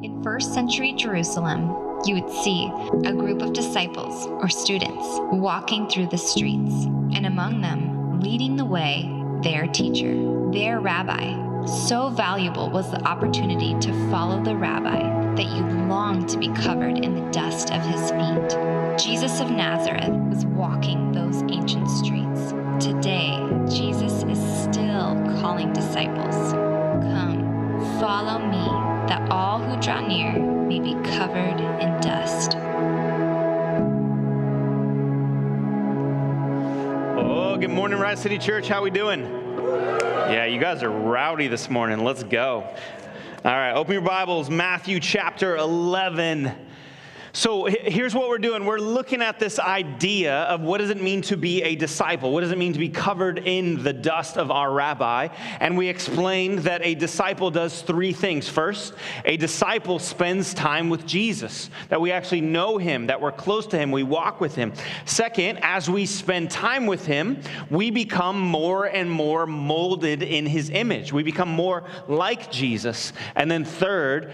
In first century Jerusalem, you would see a group of disciples or students walking through the streets, and among them, leading the way, their teacher, their rabbi. So valuable was the opportunity to follow the rabbi that you longed to be covered in the dust of his feet. Jesus of Nazareth was walking those ancient streets. Today, Jesus is still calling disciples. Come, follow me, that all who draw near may be covered in dust. Oh, good morning, Rise City Church. How we doing? Yeah, you guys are rowdy this morning. Let's go. All right, open your Bibles, Matthew chapter 11. So here's what we're doing. We're looking at this idea of what does it mean to be a disciple? What does it mean to be covered in the dust of our rabbi? And we explained that a disciple does three things. First, a disciple spends time with Jesus, that we actually know him, that we're close to him, we walk with him. Second, as we spend time with him, we become more and more molded in his image. We become more like Jesus. And then third,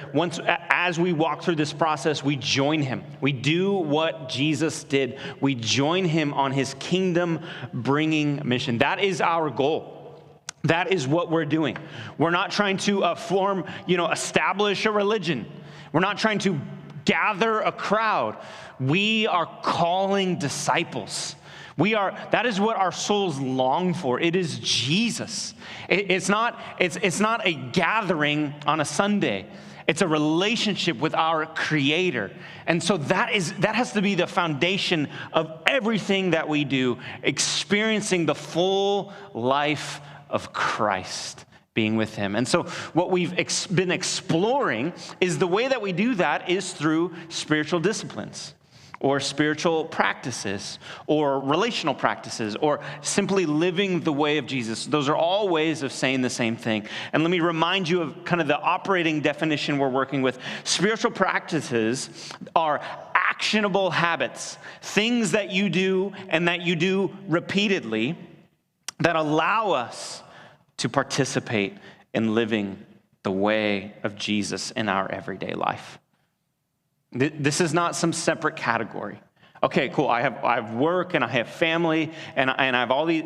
as we walk through this process, we join him. We do what Jesus did. We join him on his kingdom-bringing mission. That is our goal. That is what we're doing. We're not trying to establish a religion. We're not trying to gather a crowd. We are calling disciples. That is what our souls long for. It is Jesus. It's not a gathering on a Sunday. It's a relationship with our Creator. And so that has to be the foundation of everything that we do, experiencing the full life of Christ, being with him. And so what we've been exploring is the way that we do that is through spiritual disciplines, or spiritual practices, or relational practices, or simply living the way of Jesus. Those are all ways of saying the same thing. And let me remind you of kind of the operating definition we're working with. Spiritual practices are actionable habits, things that you do and that you do repeatedly that allow us to participate in living the way of Jesus in our everyday life. This is not some separate category. Okay, cool. I have work and I have family and I have all these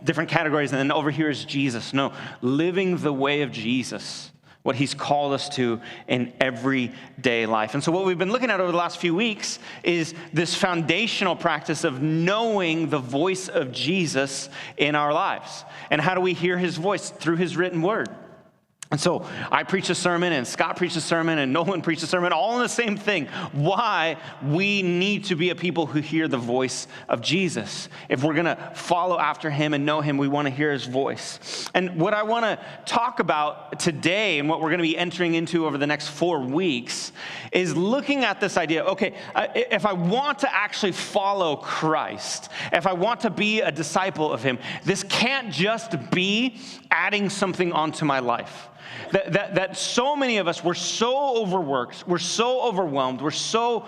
different categories, and then over here is Jesus. No, living the way of Jesus, what he's called us to in everyday life. And so what we've been looking at over the last few weeks is this foundational practice of knowing the voice of Jesus in our lives. And how do we hear his voice? Through his written word. And so I preach a sermon, and Scott preached a sermon, and Nolan preached a sermon, all in the same thing. Why we need to be a people who hear the voice of Jesus. If we're going to follow after him and know him, we want to hear his voice. And what I want to talk about today, and what we're going to be entering into over the next 4 weeks, is looking at this idea, okay, if I want to actually follow Christ, if I want to be a disciple of him, this can't just be adding something onto my life. That so many of us, we're so overworked, we're so overwhelmed, we're so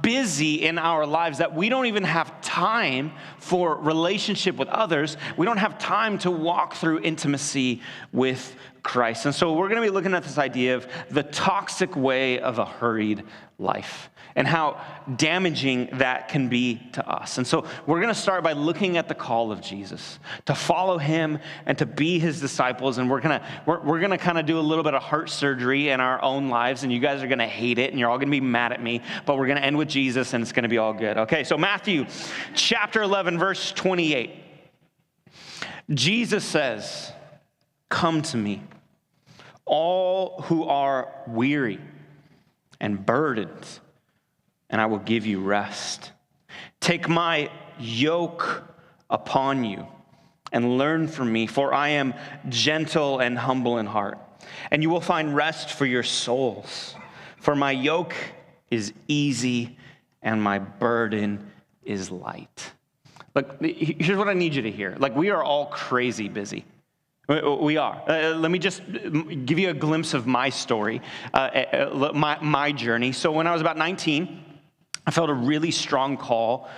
busy in our lives that we don't even have time for relationship with others. We don't have time to walk through intimacy with Christ. And so we're going to be looking at this idea of the toxic way of a hurried life and how damaging that can be to us. And so we're going to start by looking at the call of Jesus to follow him and to be his disciples. And we're going to kind of do a little bit of heart surgery in our own lives, and you guys are going to hate it and you're all going to be mad at me, but we're going to end with Jesus and it's going to be all good. Okay, so Matthew chapter 11, verse 28. Jesus says, "Come to me, all who are weary and burdened, and I will give you rest. Take my yoke upon you and learn from me, for I am gentle and humble in heart, and you will find rest for your souls. For my yoke is easy and my burden is light." Look, here's what I need you to hear. Like, we are all crazy busy. We are. Let me just give you a glimpse of my story, my journey. So when I was about 19, I felt a really strong call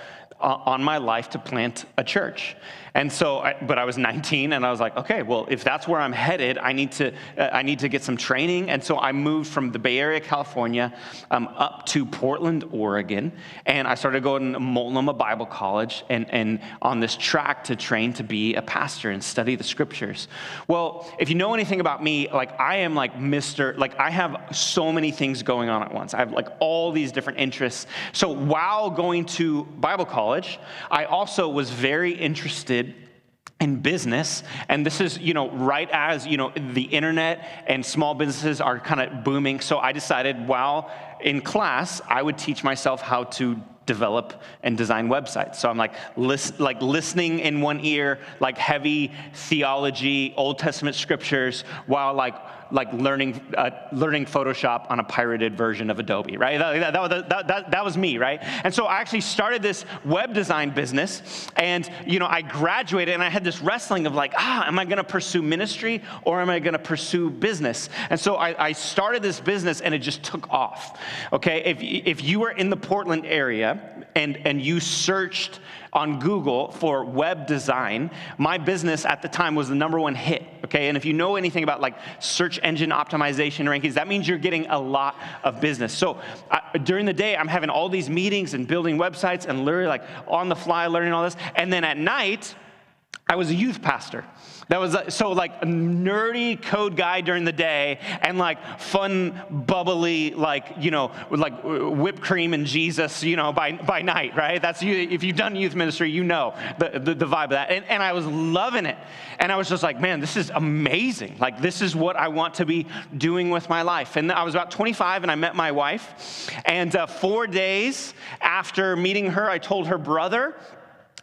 on my life to plant a church. And so, but I was 19, and I was like, okay, well, if that's where I'm headed, I need to get some training. And so I moved from the Bay Area, California, up to Portland, Oregon, and I started going to Multnomah Bible College, and on this track to train to be a pastor and study the scriptures. Well, if you know anything about me, like I am like I have so many things going on at once. I have like all these different interests. So while going to Bible college, I also was very interested in business, and this is, right as, the internet and small businesses are kind of booming. So I decided while in class, I would teach myself how to develop and design websites. So I'm listening in one ear, like heavy theology, Old Testament scriptures, while like learning Photoshop on a pirated version of Adobe, right? That was me, right? And so I actually started this web design business, and I graduated, and I had this wrestling of like, am I going to pursue ministry or am I going to pursue business? And so I started this business, and it just took off. Okay, if you were in the Portland area and you searched on Google for web design, my business at the time was the #1 hit, okay? And if you know anything about like search engine optimization rankings, that means you're getting a lot of business. So during the day, I'm having all these meetings and building websites and literally like on the fly learning all this. And then at night, I was a youth pastor. That was so like a nerdy code guy during the day, and like fun, bubbly, like whipped cream and Jesus, by night, right? That's you. If you've done youth ministry, you know the vibe of that. And I was loving it, and I was just like, man, this is amazing. Like this is what I want to be doing with my life. And I was about 25, and I met my wife, and 4 days after meeting her, I told her brother,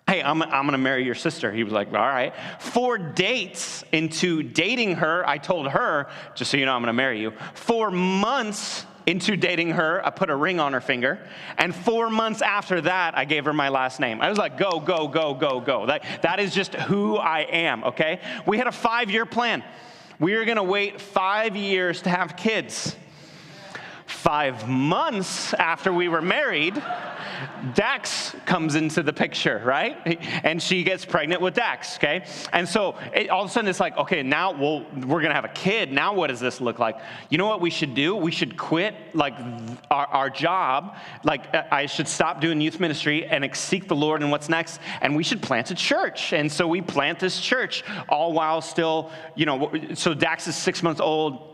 hey, I'm going to marry your sister. He was like, all right. 4 dates into dating her, I told her, just so you know, I'm going to marry you. 4 months into dating her, I put a ring on her finger. And 4 months after that, I gave her my last name. I was like, go, go, go, go, go. That is just who I am, okay? We had a 5-year plan. We were going to wait 5 years to have kids. 5 months after we were married, Dax comes into the picture, right? And she gets pregnant with Dax, okay? And so all of a sudden it's like, okay, now we're going to have a kid. Now what does this look like? You know what we should do? We should quit like our job. Like I should stop doing youth ministry and seek the Lord and what's next. And we should plant a church. And so we plant this church all while still, so Dax is 6 months old.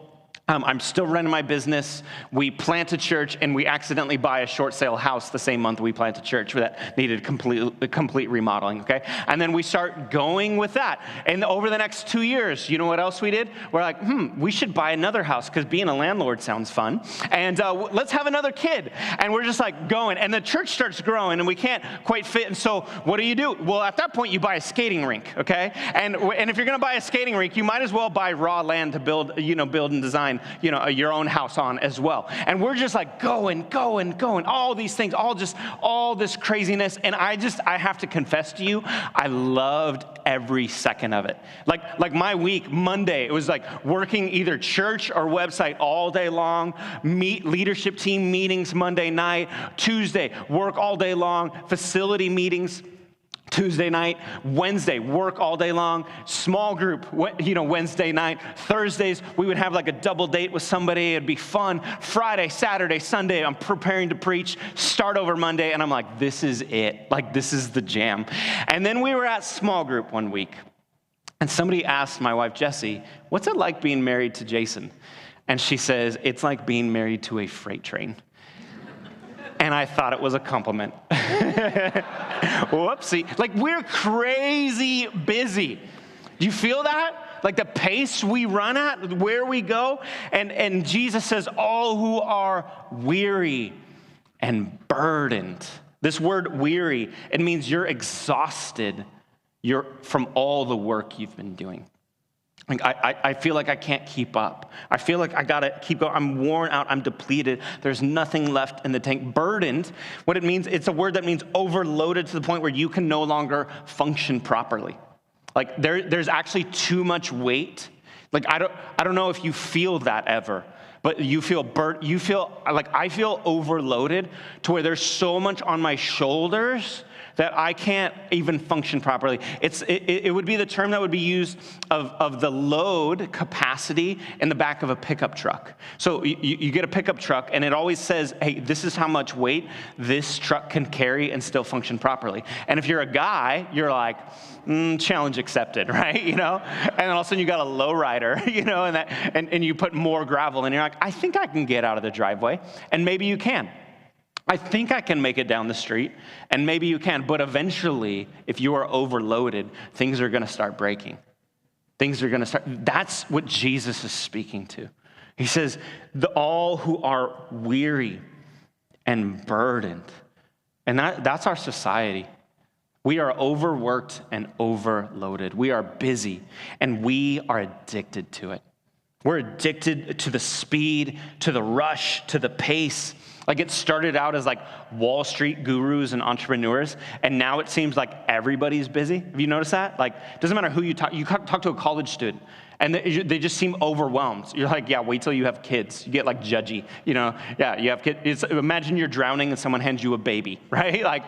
I'm still running my business. We plant a church, and we accidentally buy a short sale house the same month we plant a church that needed complete remodeling, okay? And then we start going with that. And over the next 2 years, you know what else we did? We're like, we should buy another house because being a landlord sounds fun. And let's have another kid. And we're just like going. And the church starts growing, and we can't quite fit. And so what do? Well, at that point, you buy a skating rink, okay? And if you're going to buy a skating rink, you might as well buy raw land to build and design your own house on as well. And we're just like going, all these things, all this craziness. And I have to confess to you, I loved every second of it. Like my week, Monday, it was like working either church or website all day long, leadership team meetings Monday night, Tuesday, work all day long, facility meetings Tuesday night, Wednesday, work all day long, small group, Wednesday night, Thursdays, we would have like a double date with somebody, it'd be fun, Friday, Saturday, Sunday, I'm preparing to preach, start over Monday, and I'm like, this is it, like this is the jam. And then we were at small group one week, and somebody asked my wife, Jessie, what's it like being married to Jason? And she says, it's like being married to a freight train. And I thought it was a compliment. Whoopsie. Like, we're crazy busy. Do you feel that? Like the pace we run at, where we go? And Jesus says, all who are weary and burdened. This word weary, it means you're exhausted. You're from all the work you've been doing. Like I feel like I can't keep up. I feel like I gotta keep going. I'm worn out. I'm depleted. There's nothing left in the tank. Burdened, what it means, it's a word that means overloaded to the point where you can no longer function properly. Like there's actually too much weight. Like I don't know if you feel that ever, but you feel burnt. You feel like I feel overloaded to where there's so much on my shoulders that I can't even function properly. It would be the term that would be used of the load capacity in the back of a pickup truck. So you get a pickup truck, and it always says, hey, this is how much weight this truck can carry and still function properly. And if you're a guy, you're like, challenge accepted, right? And then all of a sudden you got a lowrider, and you put more gravel, and you're like, I think I can get out of the driveway, and maybe you can. I think I can make it down the street, and maybe you can, but eventually, if you are overloaded, things are going to start breaking. That's what Jesus is speaking to. He says, all who are weary and burdened, and that's our society. We are overworked and overloaded. We are busy, and we are addicted to it. We're addicted to the speed, to the rush, to the pace. Like it started out as like Wall Street gurus and entrepreneurs, and now it seems like everybody's busy. Have you noticed that? Like, it doesn't matter who you talk to a college student, and they just seem overwhelmed. You're like, yeah, wait till you have kids. You get like judgy, Yeah, you have kids. Imagine you're drowning and someone hands you a baby, right?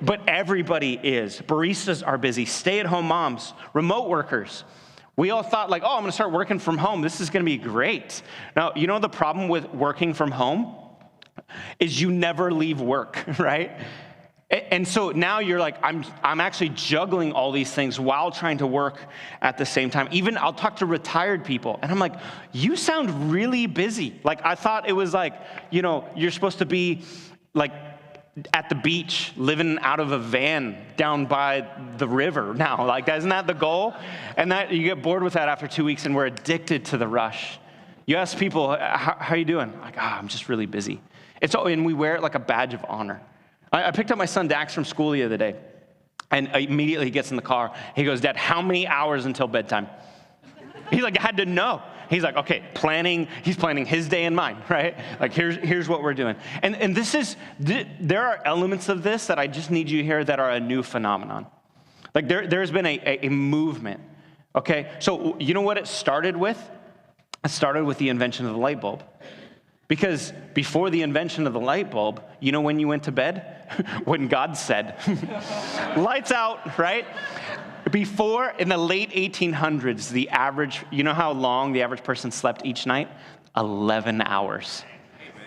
But everybody is. Baristas are busy. Stay-at-home moms, remote workers. We all thought like, I'm going to start working from home. This is going to be great. Now, the problem with working from home is you never leave work, right? And so now you're like, I'm actually juggling all these things while trying to work at the same time. Even I'll talk to retired people, and I'm like, you sound really busy. Like I thought it was like, you're supposed to be like at the beach, living out of a van down by the river now. Like, isn't that the goal? And that you get bored with that after 2 weeks, and we're addicted to the rush. You ask people, how are you doing? Like, I'm just really busy. And we wear it like a badge of honor. I picked up my son Dax from school the other day, and immediately he gets in the car. He goes, Dad, how many hours until bedtime? He's like, I had to know. He's like, okay, he's planning his day and mine, right? Like, here's what we're doing. And there are elements of this that I just need you to hear that are a new phenomenon. Like, there's been a movement, okay? So, you know what it started with? It started with the invention of the light bulb. Because before the invention of the light bulb, when you went to bed? When God said, lights out, right? Before, in the late 1800s, the average, how long the average person slept each night? 11 hours.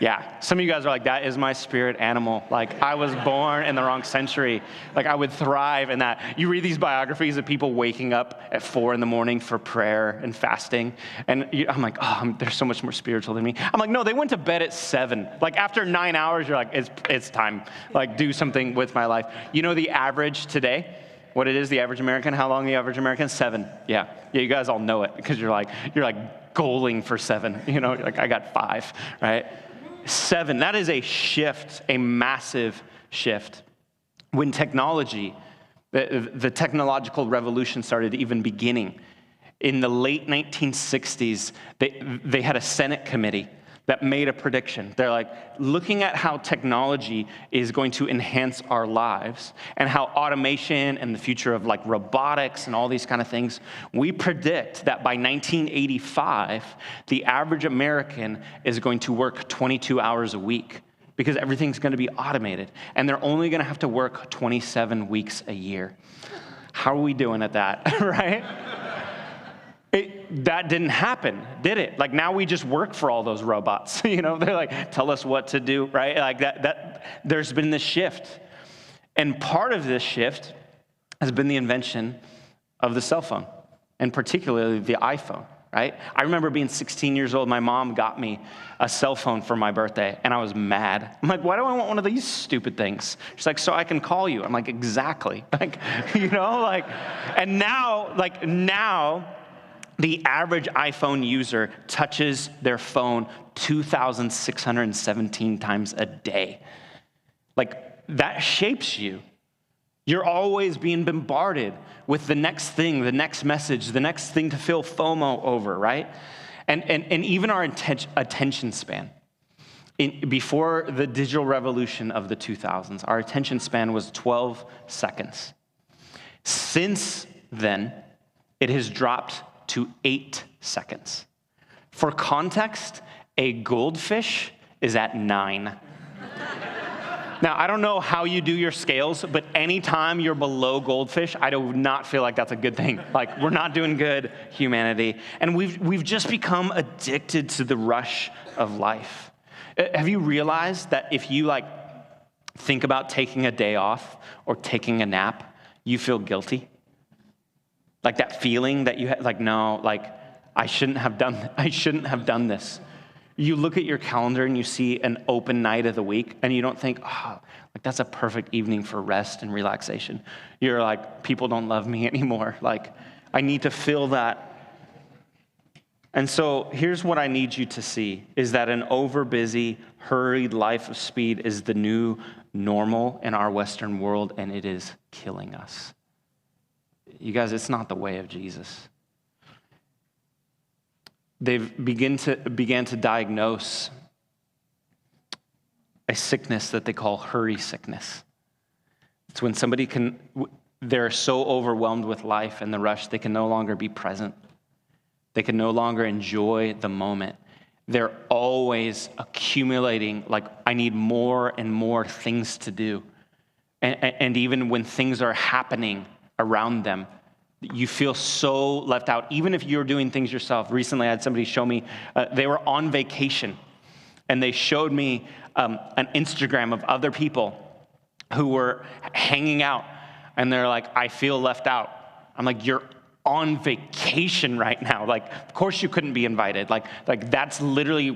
Yeah, some of you guys are like, that is my spirit animal. Like, I was born in the wrong century. Like, I would thrive in that. You read these biographies of people waking up at 4 a.m. for prayer and fasting. And I'm like, they're so much more spiritual than me. I'm like, no, they went to bed at 7. Like, after 9 hours, you're like, it's time. Like, do something with my life. The average today, what it is, the average American, how long the average American? 7. Yeah, you guys all know it because you're like goaling for 7. You're like, I got 5, right? 7, that is a shift, a massive shift. When technology, the technological revolution started even beginning, in the late 1960s, they had a Senate committee that made a prediction. They're like, looking at how technology is going to enhance our lives and how automation and the future of like robotics and all these kind of things, we predict that by 1985, the average American is going to work 22 hours a week because everything's going to be automated. And they're only going to have to work 27 weeks a year. How are we doing at that, right? That didn't happen, did it? Like, now we just work for all those robots. They're like, tell us what to do, right? Like that there's been this shift. And part of this shift has been the invention of the cell phone, and particularly the iPhone, right? I remember being 16 years old, my mom got me a cell phone for my birthday, and I was mad. I'm like, why do I want one of these stupid things? She's like, so I can call you. I'm like, exactly. And now, the average iPhone user touches their phone 2,617 times a day. Like, that shapes you. You're always being bombarded with the next thing, the next message, the next thing to feel FOMO over, right? And even our attention span. Before the digital revolution of the 2000s, our attention span was 12 seconds. Since then, it has dropped to 8 seconds. For context, a goldfish is at 9. Now, I don't know how you do your scales, but anytime you're below goldfish, I do not feel like that's a good thing. Like, we're not doing good, humanity. And we've just become addicted to the rush of life. Have you realized that if you think about taking a day off or taking a nap, you feel guilty? Like that feeling that you had, I shouldn't have done this. You look at your calendar and you see an open night of the week and you don't think, that's a perfect evening for rest and relaxation. You're like, people don't love me anymore. I need to fill that. And so here's what I need you to see, is that an overbusy, hurried life of speed is the new normal in our Western world, and it is killing us. You guys, it's not the way of Jesus. They've began to diagnose a sickness that they call hurry sickness. It's when they're so overwhelmed with life and the rush, they can no longer be present. They can no longer enjoy the moment. They're always accumulating, I need more and more things to do. And even when things are happening around them, you feel so left out, even if you're doing things yourself. Recently, I had somebody show me, they were on vacation, and they showed me an Instagram of other people who were hanging out, and they're like, I feel left out. I'm like, you're on vacation right now. Of course you couldn't be invited. That's literally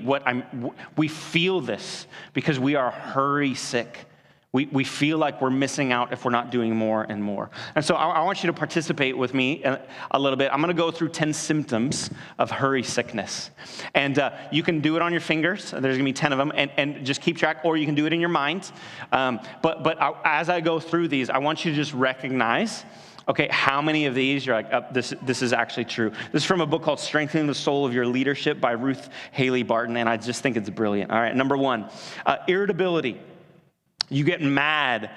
we feel this because we are hurry sick. We feel like we're missing out if we're not doing more and more. And so I want you to participate with me a little bit. I'm going to go through 10 symptoms of hurry sickness. And you can do it on your fingers. There's going to be 10 of them. And just keep track, or you can do it in your mind. But as I go through these, I want you to just recognize, okay, how many of these you're like, this is actually true. This is from a book called Strengthening the Soul of Your Leadership by Ruth Haley Barton, and I just think it's brilliant. All right, number 1, irritability. You get mad,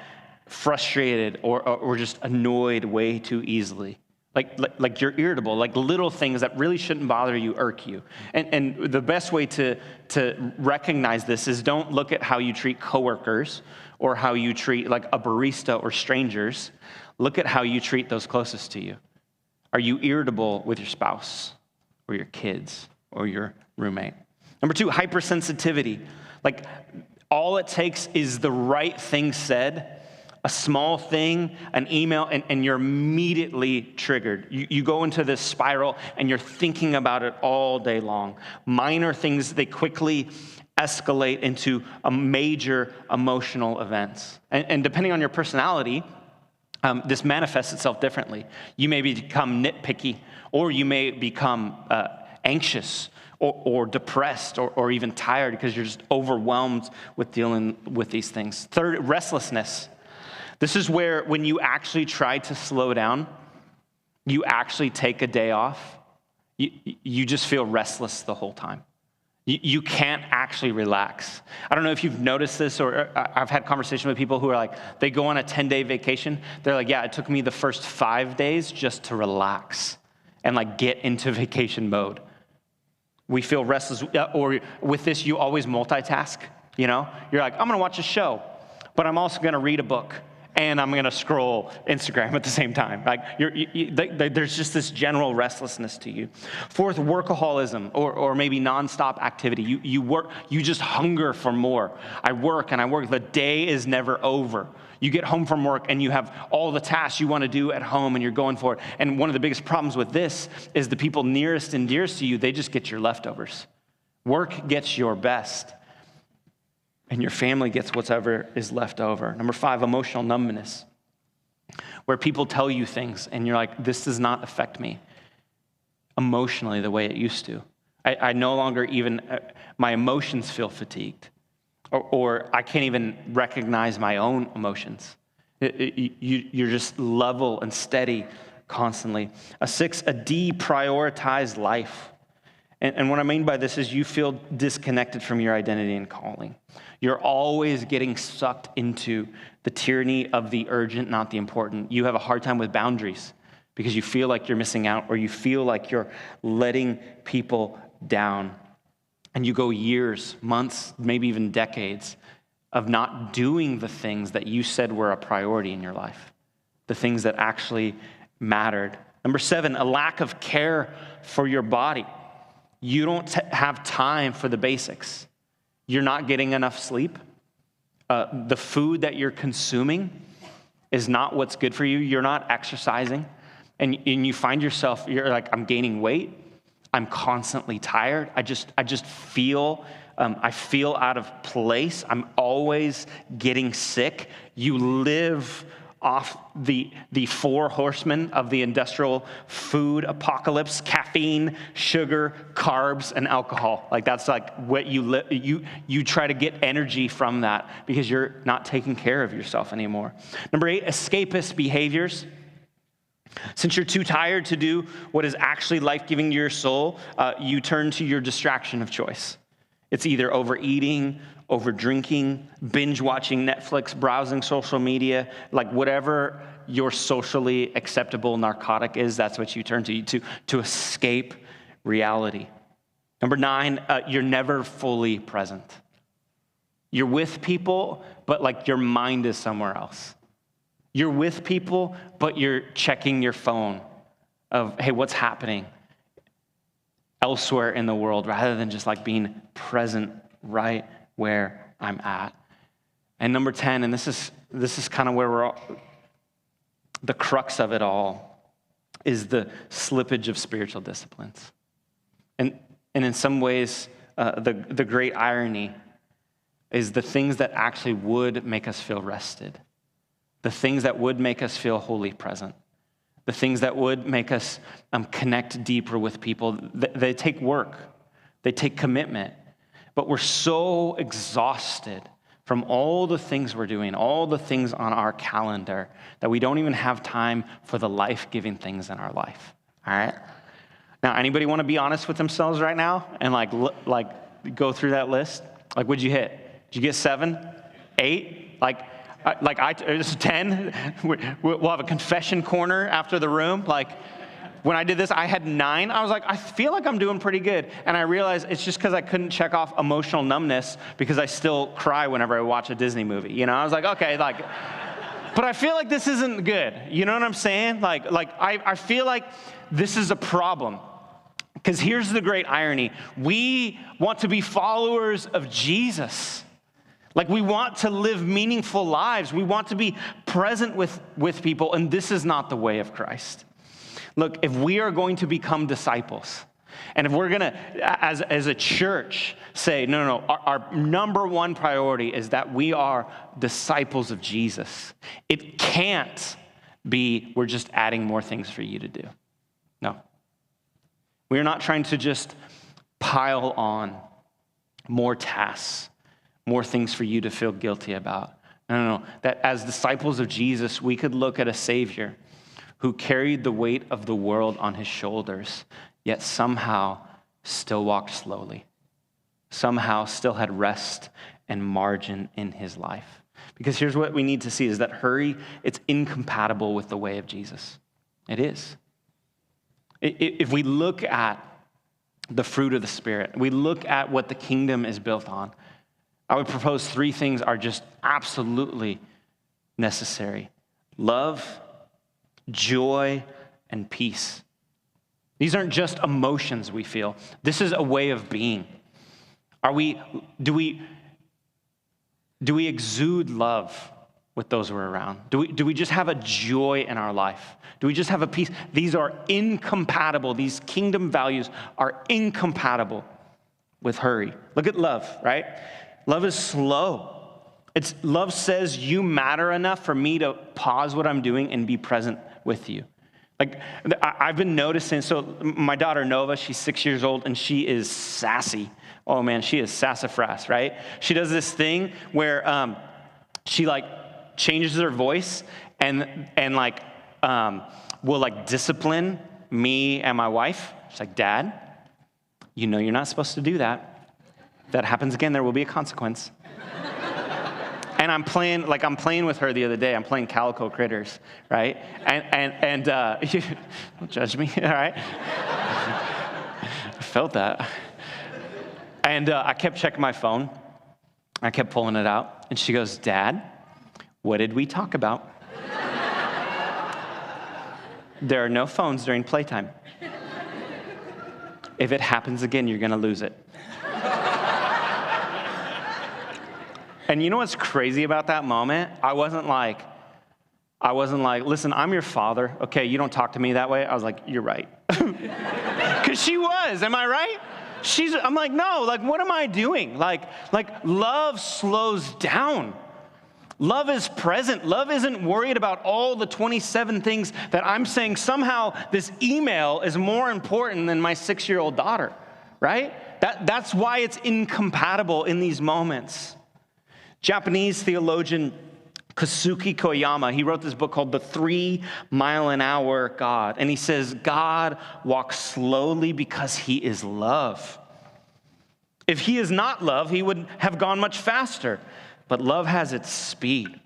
frustrated, or just annoyed way too easily. Like you're irritable, little things that really shouldn't bother you irk you. And the best way to recognize this is don't look at how you treat coworkers or how you treat a barista or strangers. Look at how you treat those closest to you. Are you irritable with your spouse or your kids or your roommate? Number 2, hypersensitivity. All it takes is the right thing said, a small thing, an email, and you're immediately triggered. You go into this spiral and you're thinking about it all day long. Minor things, they quickly escalate into a major emotional events. And depending on your personality, this manifests itself differently. You may become nitpicky, or you may become anxious, or depressed, or even tired because you're just overwhelmed with dealing with these things. 3rd, restlessness. This is where when you actually try to slow down, you actually take a day off, you just feel restless the whole time. You can't actually relax. I don't know if you've noticed this, or I've had conversations with people who are they go on a 10-day vacation. They're like, yeah, it took me the first 5 days just to relax and get into vacation mode. We feel restless, or with this, you always multitask, You're like, I'm going to watch a show, but I'm also going to read a book, and I'm going to scroll Instagram at the same time. There's just this general restlessness to you. 4th, workaholism, or maybe nonstop activity. You work, you just hunger for more. I work and I work. The day is never over. You get home from work and you have all the tasks you want to do at home and you're going for it. And one of the biggest problems with this is the people nearest and dearest to you, they just get your leftovers. Work gets your best, and your family gets whatever is left over. Number 5, emotional numbness, where people tell you things and you're like, this does not affect me emotionally the way it used to. I no longer even, my emotions feel fatigued. Or I can't even recognize my own emotions. You're just level and steady constantly. 6, a deprioritized life. And what I mean by this is you feel disconnected from your identity and calling. You're always getting sucked into the tyranny of the urgent, not the important. You have a hard time with boundaries because you feel like you're missing out, or you feel like you're letting people down. And you go years, months, maybe even decades of not doing the things that you said were a priority in your life, the things that actually mattered. Number 7, a lack of care for your body. You don't have time for the basics. You're not getting enough sleep. The food that you're consuming is not what's good for you. You're not exercising. And you find yourself, you're like, I'm gaining weight. I'm constantly tired. I just feel, I feel out of place. I'm always getting sick. You live off the 4 horsemen of the industrial food apocalypse: caffeine, sugar, carbs, and alcohol. Like that's like what you try to get energy from that because you're not taking care of yourself anymore. Number 8, escapist behaviors. Since you're too tired to do what is actually life-giving to your soul, you turn to your distraction of choice. It's either overeating, over-drinking, binge-watching Netflix, browsing social media, like whatever your socially acceptable narcotic is, that's what you turn to escape reality. Number 9, you're never fully present. You're with people, but like your mind is somewhere else. You're with people, but you're checking your phone of, hey, what's happening elsewhere in the world, rather than just like being present right where I'm at. And number 10, and this is kind of where we're all, the crux of it all, is the slippage of spiritual disciplines. And in some ways, the great irony is the things that actually would make us feel rested, the things that would make us feel wholly present, the things that would make us connect deeper with people. They take work, they take commitment, but we're so exhausted from all the things we're doing, all the things on our calendar, that we don't even have time for the life-giving things in our life, all right? Now, anybody want to be honest with themselves right now and like go through that list? Like, what'd you hit? Did you get 7, 8? It's 10. We'll have a confession corner after the room. Like, when I did this, I had 9. I was like, I feel like I'm doing pretty good. And I realized it's just because I couldn't check off emotional numbness because I still cry whenever I watch a Disney movie. You know, I was like, okay, like, but I feel like this isn't good. You know what I'm saying? I feel like this is a problem. Because here's the great irony. We want to be followers of Jesus. Like, we want to live meaningful lives. We want to be present with people, and this is not the way of Christ. Look, if we are going to become disciples, and if we're going to, as a church, say, no, our number one priority is that we are disciples of Jesus, it can't be we're just adding more things for you to do. No. We are not trying to just pile on more tasks, more things for you to feel guilty about. No. That as disciples of Jesus, we could look at a Savior who carried the weight of the world on his shoulders, yet somehow still walked slowly, somehow still had rest and margin in his life. Because here's what we need to see is that hurry, it's incompatible with the way of Jesus. It is. If we look at the fruit of the Spirit, we look at what the kingdom is built on, I would propose 3 things are just absolutely necessary: love, joy, and peace. These aren't just emotions we feel. This is a way of being. Do we exude love with those we're around? Do we just have a joy in our life? Do we just have a peace? These are incompatible. These kingdom values are incompatible with hurry. Look at love, right? Love is slow. Love says you matter enough for me to pause what I'm doing and be present with you. Like, I've been noticing, so my daughter Nova, she's 6 years old, and she is sassy. Oh man, she is sassafras, right? She does this thing where she like changes her voice and like will like discipline me and my wife. She's like, Dad, you know you're not supposed to do that. If that happens again, there will be a consequence. And I'm playing with her the other day. I'm playing Calico Critters, right? And don't judge me, all right? I felt that. And I kept checking my phone. I kept pulling it out, and she goes, Dad, what did we talk about? There are no phones during playtime. If it happens again, you're going to lose it. And you know what's crazy about that moment? I wasn't like, listen, I'm your father. Okay, you don't talk to me that way. I was like, you're right. Because she was, am I right? I'm like, no, like, what am I doing? Like love slows down. Love is present. Love isn't worried about all the 27 things that I'm saying. Somehow this email is more important than my 6-year-old daughter, right? That's why it's incompatible in these moments. Japanese theologian Kosuke Koyama, he wrote this book called The 3 Mile an Hour God. And he says, God walks slowly because he is love. If he is not love, he would have gone much faster. But love has its speed.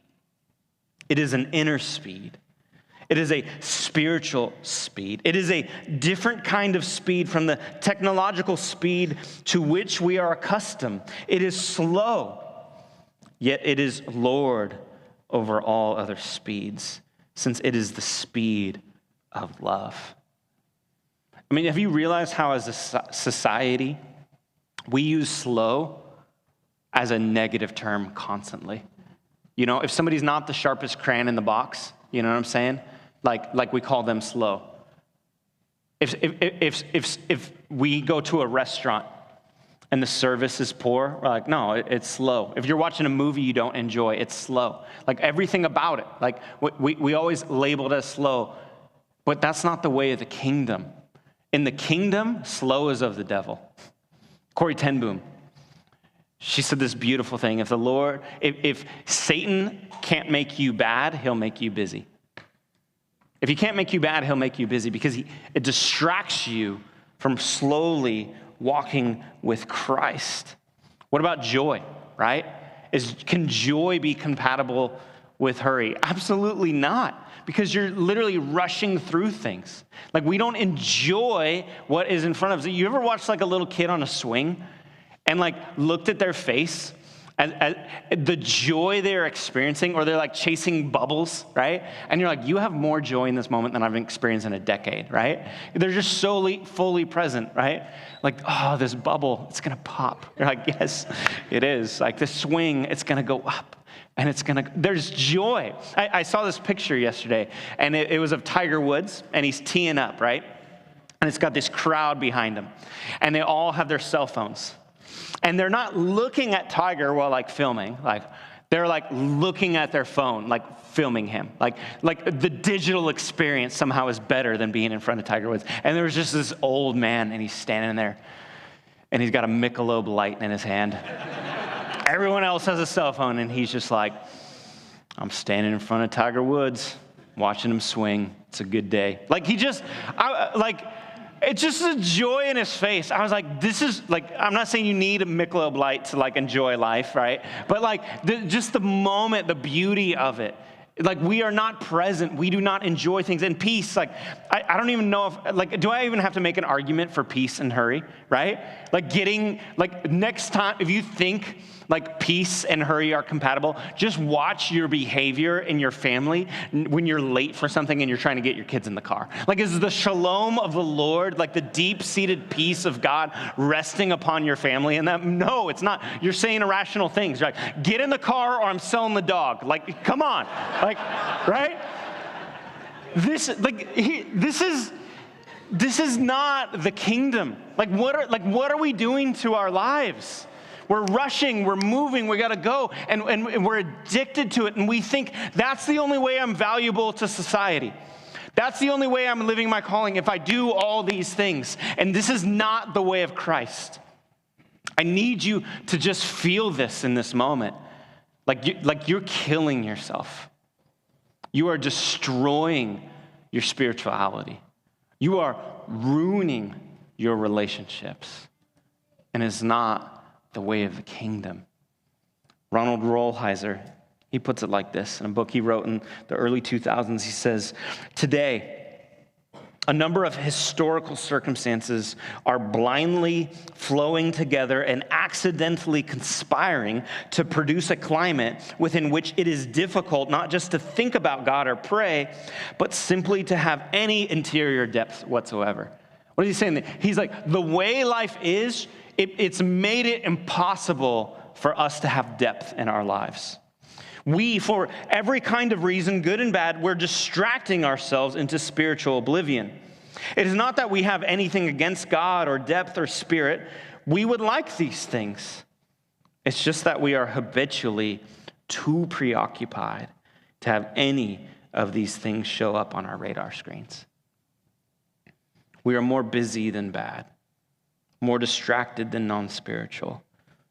It is an inner speed. It is a spiritual speed. It is a different kind of speed from the technological speed to which we are accustomed. It is slow, yet it is Lord over all other speeds, since it is the speed of love. I mean, have you realized how as a society, we use slow as a negative term constantly? You know, if somebody's not the sharpest crayon in the box, you know what I'm saying? Like we call them slow. If we go to a restaurant and the service is poor, we're like, no, it's slow. If you're watching a movie you don't enjoy, it's slow. Like everything about it. Like we always label it as slow, but that's not the way of the kingdom. In the kingdom, slow is of the devil. Corrie ten Boom, she said this beautiful thing. If Satan can't make you bad, he'll make you busy. If he can't make you bad, he'll make you busy because it distracts you from slowly walking with Christ. What about joy, right? Can joy be compatible with hurry? Absolutely not, because you're literally rushing through things. Like we don't enjoy what is in front of us. You ever watched like a little kid on a swing and like looked at their face at the joy they're experiencing, or they're like chasing bubbles, right? And you're like, you have more joy in this moment than I've experienced in a decade, right? They're just solely, fully present, right? Like, oh, this bubble, it's gonna pop. You're like, yes, it is. Like this swing, it's gonna go up. And there's joy. I saw this picture yesterday, and it was of Tiger Woods, and he's teeing up, right? And it's got this crowd behind him, and they all have their cell phones. And they're not looking at Tiger while like filming, like they're like looking at their phone, like filming him. Like the digital experience somehow is better than being in front of Tiger Woods. And there was just this old man, and he's standing there, and he's got a Michelob Light in his hand. Everyone else has a cell phone, and he's just like, I'm standing in front of Tiger Woods, watching him swing. It's a good day. Like it's just a joy in his face. I was like, this is like, I'm not saying you need a Michelob Light to like enjoy life, right? But like just the moment, the beauty of it. Like we are not present. We do not enjoy things. And peace, like I don't even know if, like, do I even have to make an argument for peace and hurry, right? Like next time, if you think like peace and hurry are compatible, just watch your behavior in your family when you're late for something and you're trying to get your kids in the car. Like, is the shalom of the Lord, like the deep-seated peace of God resting upon your family? And that, no, it's not. You're saying irrational things. You're like, get in the car or I'm selling the dog. Like, come on. Like, right? This is not the kingdom. Like, what are we doing to our lives? We're rushing, we're moving, we gotta go, and we're addicted to it, and we think that's the only way I'm valuable to society. That's the only way I'm living my calling, if I do all these things. And this is not the way of Christ. I need you to just feel this in this moment. Like you're killing yourself. You are destroying your spirituality. You are ruining your relationships. And it's not the way of the kingdom. Ronald Rolheiser, he puts it like this in a book he wrote in the early 2000s. He says, today, A number of historical circumstances are blindly flowing together and accidentally conspiring to produce a climate within which it is difficult not just to think about God or pray, but simply to have any interior depth whatsoever. What is he saying? He's like, the way life is, it's made it impossible for us to have depth in our lives. We, for every kind of reason, good and bad, we're distracting ourselves into spiritual oblivion. It is not that we have anything against God or depth or spirit. We would like these things. It's just that we are habitually too preoccupied to have any of these things show up on our radar screens. We are more busy than bad, more distracted than non-spiritual,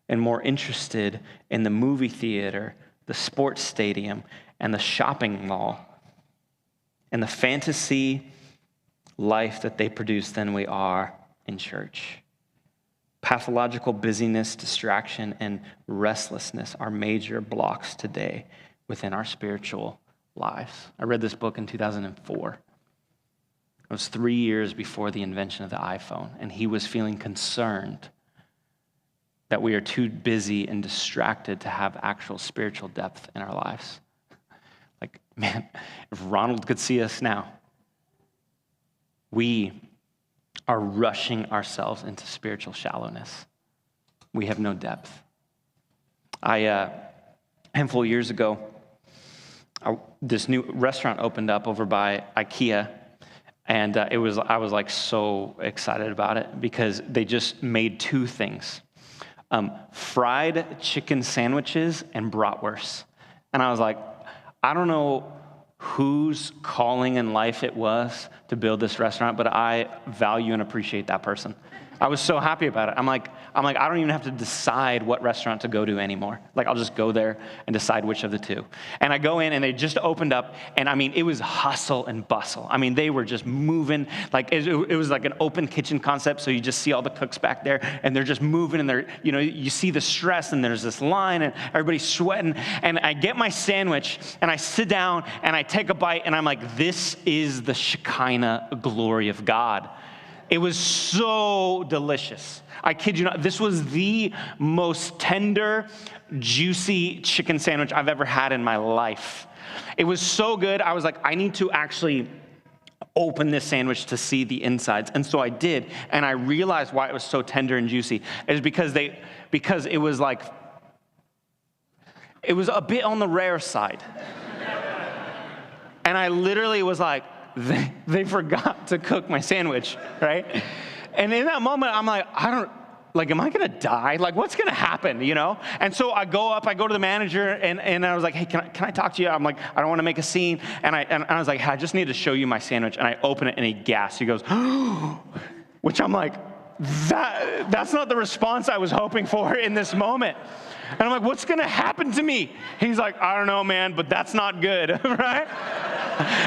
and more interested in the movie theater, the sports stadium, and the shopping mall, and the fantasy life that they produce than we are in church. Pathological busyness, distraction, and restlessness are major blocks today within our spiritual lives. I read this book in 2004. It was 3 years before the invention of the iPhone, and he was feeling concerned that we are too busy and distracted to have actual spiritual depth in our lives. Like, man, if Ronald could see us now, we are rushing ourselves into spiritual shallowness. We have no depth. A handful of years ago, this new restaurant opened up over by IKEA, and I was like so excited about it because they just made two things. Fried chicken sandwiches and bratwurst. And I was like, I don't know whose calling in life it was to build this restaurant, but I value and appreciate that person. I was so happy about it. I'm like, I don't even have to decide what restaurant to go to anymore. Like, I'll just go there and decide which of the two. And I go in, and they just opened up, and I mean, it was hustle and bustle. I mean, they were just moving. Like, it was like an open kitchen concept, so you just see all the cooks back there, and they're just moving, and they're, you see the stress, and there's this line, and everybody's sweating. And I get my sandwich, and I sit down, and I take a bite, and I'm like, this is the Shekinah glory of God. It was so delicious. I kid you not. This was the most tender, juicy chicken sandwich I've ever had in my life. It was so good. I was like, I need to actually open this sandwich to see the insides. And so I did. And I realized why it was so tender and juicy. It was because it was like, it was a bit on the rare side. And I literally was like, they forgot to cook my sandwich, right? And in that moment, I'm like, am I going to die? Like, what's going to happen, And so I go to the manager, and I was like, hey, can I talk to you? I'm like, I don't want to make a scene. And I was like, hey, I just need to show you my sandwich. And I open it, and he gasps. He goes, which I'm like, that's not the response I was hoping for in this moment. And I'm like, what's going to happen to me? He's like, I don't know, man, but that's not good, right?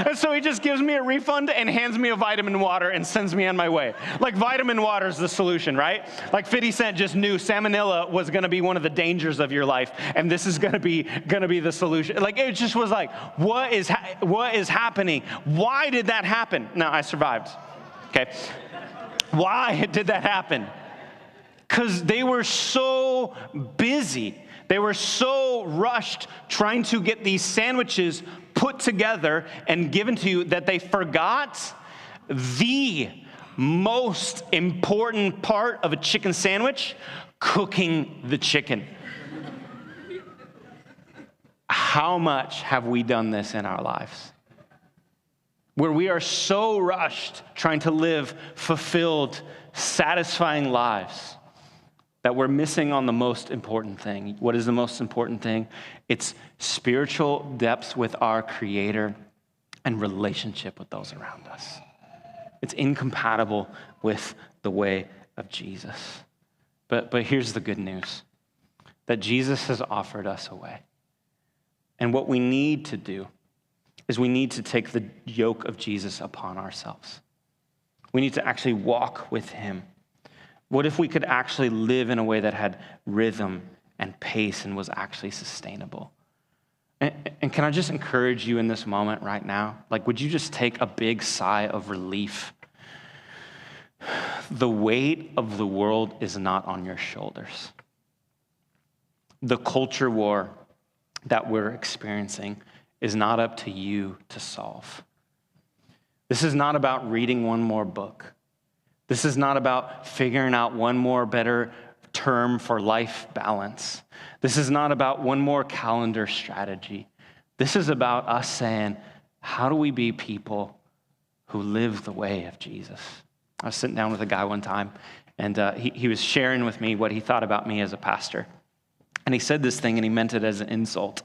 And so he just gives me a refund and hands me a vitamin water and sends me on my way. Like, vitamin water is the solution, right? Like 50 Cent just knew salmonella was going to be one of the dangers of your life, and this is going to be the solution. Like, it just was like, what is happening? Why did that happen? No, I survived. Okay. Why did that happen? Because they were so busy. They were so rushed trying to get these sandwiches put together and given to you that they forgot the most important part of a chicken sandwich: cooking the chicken. How much have we done this in our lives? Where we are so rushed trying to live fulfilled, satisfying lives that we're missing on the most important thing. What is the most important thing? It's spiritual depth with our Creator and relationship with those around us. It's incompatible with the way of Jesus. But here's the good news, that Jesus has offered us a way. And what we need to do is we need to take the yoke of Jesus upon ourselves. We need to actually walk with him. What if we could actually live in a way that had rhythm and pace and was actually sustainable? And can I just encourage you in this moment right now? Like, would you just take a big sigh of relief the weight of the world is not on your shoulders. The culture war that we're experiencing is not up to you to solve. This is not about reading one more book. This is not about figuring out one more better term for life balance. This is not about one more calendar strategy. This is about us saying, how do we be people who live the way of Jesus? I was sitting down with a guy one time, and he was sharing with me what he thought about me as a pastor. And he said this thing, and he meant it as an insult.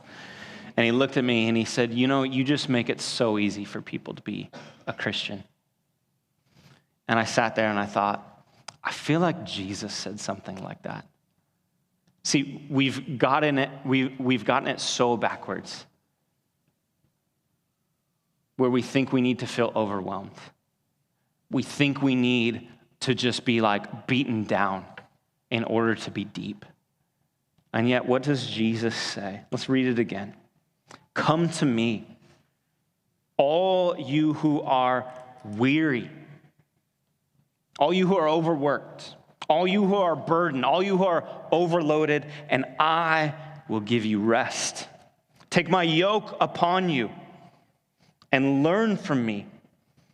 And he looked at me, and he said, you just make it so easy for people to be a Christian. And I sat there, and I thought, I feel like Jesus said something like that. See, we've gotten it so backwards, where we think we need to feel overwhelmed. We think we need to just be like beaten down in order to be deep. And yet, what does Jesus say? Let's read it again. Come to me, all you who are weary, all you who are overworked, all you who are burdened, all you who are overloaded, and I will give you rest. Take my yoke upon you and learn from me,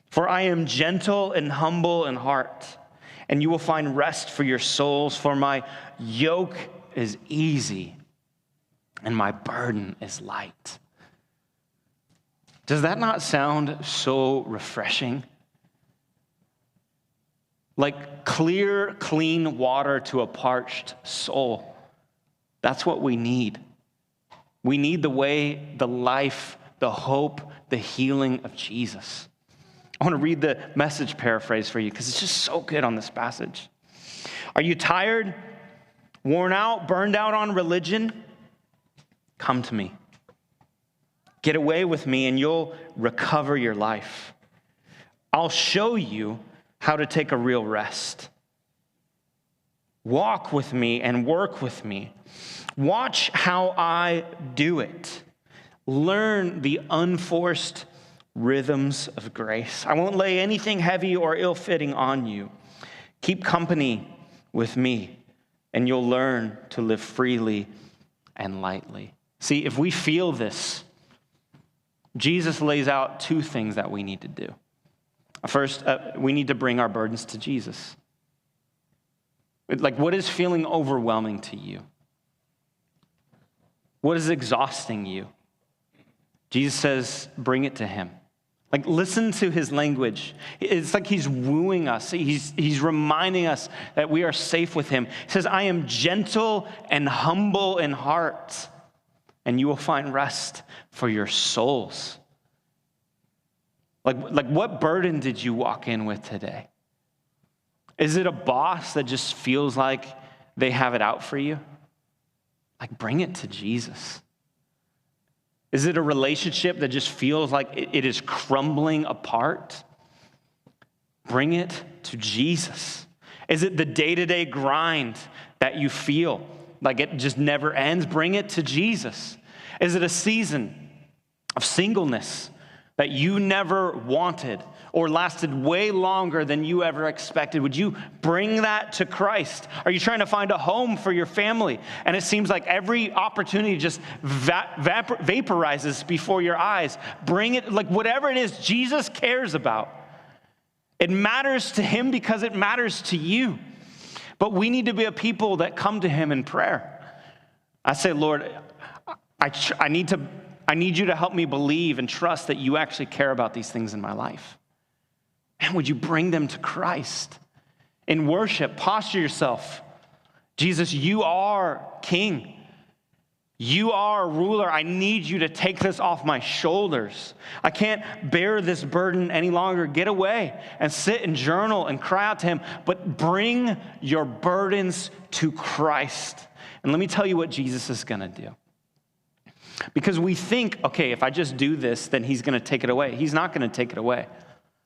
for I am gentle and humble in heart, and you will find rest for your souls, for my yoke is easy and my burden is light. Does that not sound so refreshing? Like clear, clean water to a parched soul. That's what we need. We need the way, the life, the hope, the healing of Jesus. I want to read the Message paraphrase for you because it's just so good on this passage. Are you tired, worn out, burned out on religion? Come to me. Get away with me and you'll recover your life. I'll show you how to take a real rest. Walk with me and work with me. Watch how I do it. Learn the unforced rhythms of grace. I won't lay anything heavy or ill-fitting on you. Keep company with me, and you'll learn to live freely and lightly. See, if we feel this, Jesus lays out two things that we need to do. First, we need to bring our burdens to Jesus. Like, what is feeling overwhelming to you? What is exhausting you? Jesus says, bring it to him. Like, listen to his language. It's like he's wooing us. He's reminding us that we are safe with him. He says, I am gentle and humble in heart, and you will find rest for your souls. Like what burden did you walk in with today? Is it a boss that just feels like they have it out for you? Like, bring it to Jesus. Is it a relationship that just feels like it is crumbling apart? Bring it to Jesus. Is it the day-to-day grind that you feel like it just never ends? Bring it to Jesus. Is it a season of singleness that you never wanted or lasted way longer than you ever expected? Would you bring that to Christ? Are you trying to find a home for your family? And it seems like every opportunity just vaporizes before your eyes. Bring it, like whatever it is Jesus cares about. It matters to him because it matters to you. But we need to be a people that come to him in prayer. I say, Lord, I need you to help me believe and trust that you actually care about these things in my life. And would you bring them to Christ? In worship, posture yourself. Jesus, you are King. You are ruler. I need you to take this off my shoulders. I can't bear this burden any longer. Get away and sit and journal and cry out to him. But bring your burdens to Christ. And let me tell you what Jesus is going to do. Because we think, okay, if I just do this, then he's going to take it away. He's not going to take it away.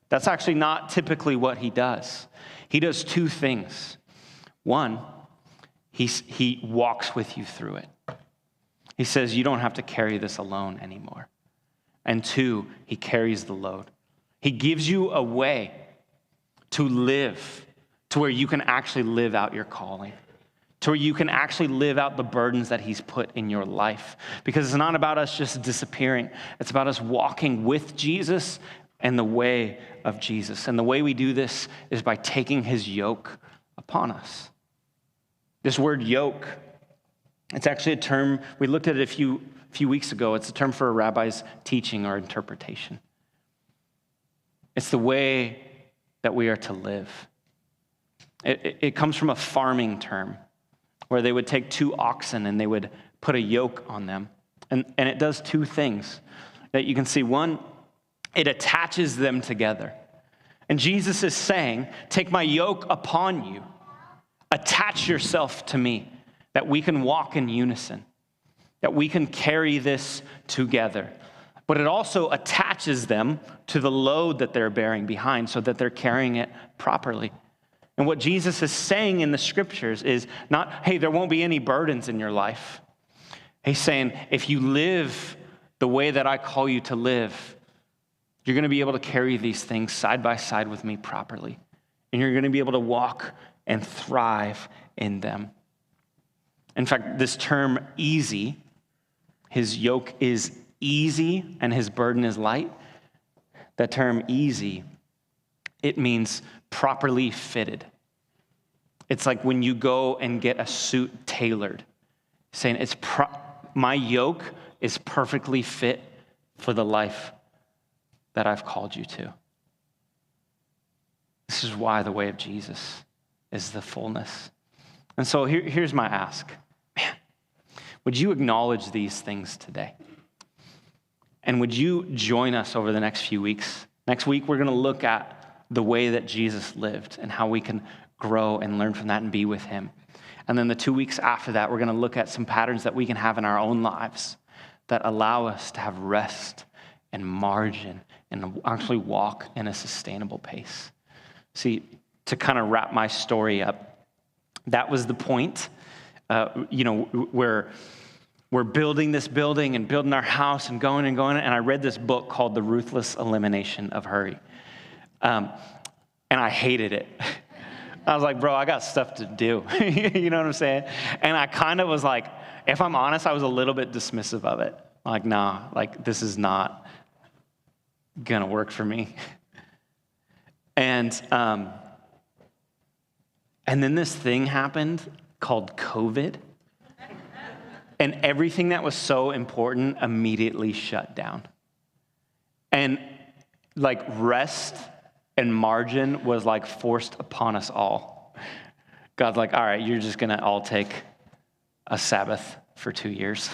That's actually not typically what he does. He does two things. One, he walks with you through it. He says, you don't have to carry this alone anymore. And two, he carries the load. He gives you a way to live to where you can actually live out your calling, to where you can actually live out the burdens that he's put in your life. Because it's not about us just disappearing. It's about us walking with Jesus and the way of Jesus. And the way we do this is by taking his yoke upon us. This word yoke, it's actually a term, we looked at it a few weeks ago. It's a term for a rabbi's teaching or interpretation. It's the way that we are to live. It comes from a farming term where they would take 2 oxen and they would put a yoke on them. And it does 2 things that you can see. One, it attaches them together. And Jesus is saying, take my yoke upon you. Attach yourself to me, that we can walk in unison, that we can carry this together. But it also attaches them to the load that they're bearing behind so that they're carrying it properly. And what Jesus is saying in the scriptures is not, hey, there won't be any burdens in your life. He's saying, if you live the way that I call you to live, you're going to be able to carry these things side by side with me properly. And you're going to be able to walk and thrive in them. In fact, this term easy, his yoke is easy and his burden is light. That term easy, it means properly fitted. It's like when you go and get a suit tailored, saying my yoke is perfectly fit for the life that I've called you to. This is why the way of Jesus is the fullness. And so here's my ask. Man, would you acknowledge these things today? And would you join us over the next few weeks? Next week, we're going to look at the way that Jesus lived and how we can grow and learn from that and be with him. And then the 2 weeks after that, we're going to look at some patterns that we can have in our own lives that allow us to have rest and margin and actually walk in a sustainable pace. See, to kind of wrap my story up, that was the point. We're building this building and building our house and going, and I read this book called The Ruthless Elimination of Hurry. And I hated it. I was like, bro, I got stuff to do. You know what I'm saying? And I kind of was like, if I'm honest, I was a little bit dismissive of it. Like, nah, like this is not gonna work for me. And then this thing happened called COVID. And everything that was so important immediately shut down. And like rest and margin was like forced upon us all. God's like, all right, you're just going to all take a Sabbath for 2 years.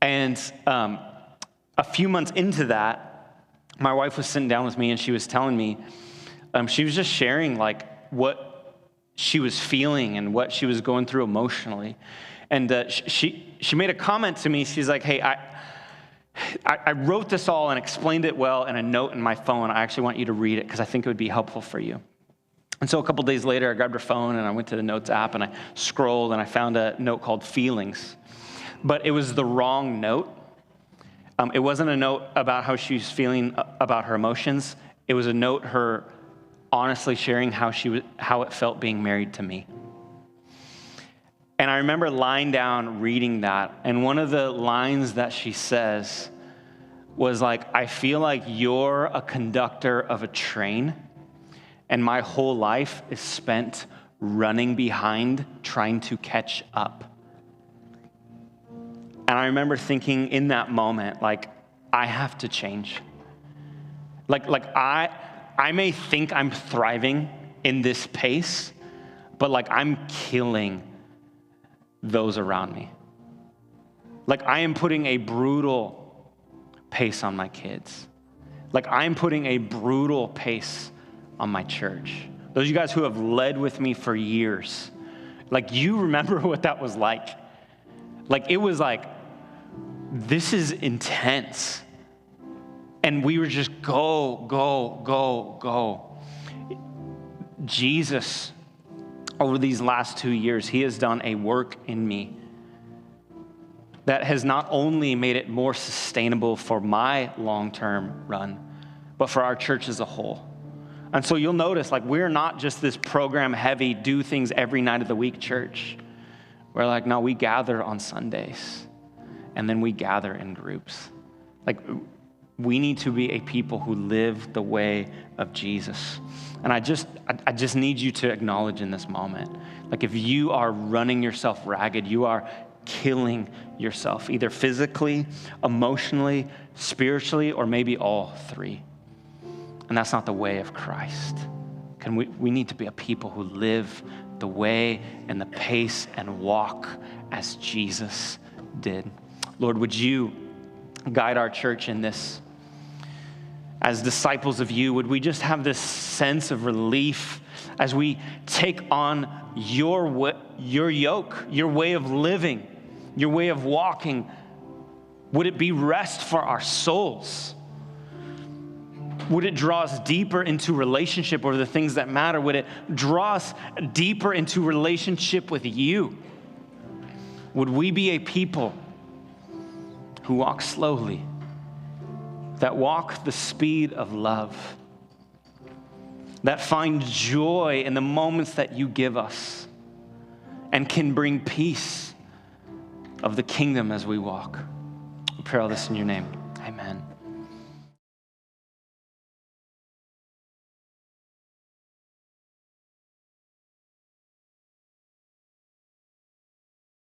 And a few months into that, my wife was sitting down with me and she was telling me, she was just sharing like what she was feeling and what she was going through emotionally. And she made a comment to me. She's like, hey, I wrote this all and explained it well in a note in my phone. I actually want you to read it because I think it would be helpful for you. And so a couple days later, I grabbed her phone and I went to the notes app and I scrolled and I found a note called Feelings. But it was the wrong note. It wasn't a note about how she was feeling about her emotions. It was a note her honestly sharing how it felt being married to me. And I remember lying down reading that, and one of the lines that she says was like, I feel like you're a conductor of a train, and my whole life is spent running behind, trying to catch up. And I remember thinking in that moment, like, I have to change. Like I may think I'm thriving in this pace, but like I'm killing those around me. Like I am putting a brutal pace on my kids. Like I'm putting a brutal pace on my church. Those of you guys who have led with me for years, like you remember what that was like. Like it was like, this is intense. And we were just go. Jesus, over these last 2 years, he has done a work in me that has not only made it more sustainable for my long-term run, but for our church as a whole. And so you'll notice, like, we're not just this program heavy, do things every night of the week church. We're like, no, we gather on Sundays, and then we gather in groups. Like, we need to be a people who live the way of Jesus. And I just need you to acknowledge in this moment, like, if you are running yourself ragged, you are killing yourself, either physically, emotionally, spiritually, or maybe all three. And that's not the way of Christ. We need to be a people who live the way and the pace and walk as Jesus did. Lord, would you guide our church in this? As disciples of you, would we just have this sense of relief as we take on your yoke, your way of living, your way of walking? Would it be rest for our souls? Would it draw us deeper into relationship over the things that matter? Would it draw us deeper into relationship with you? Would we be a people who walk slowly, that walk the speed of love, that find joy in the moments that you give us and can bring peace of the kingdom as we walk? We pray all this in your name. Amen.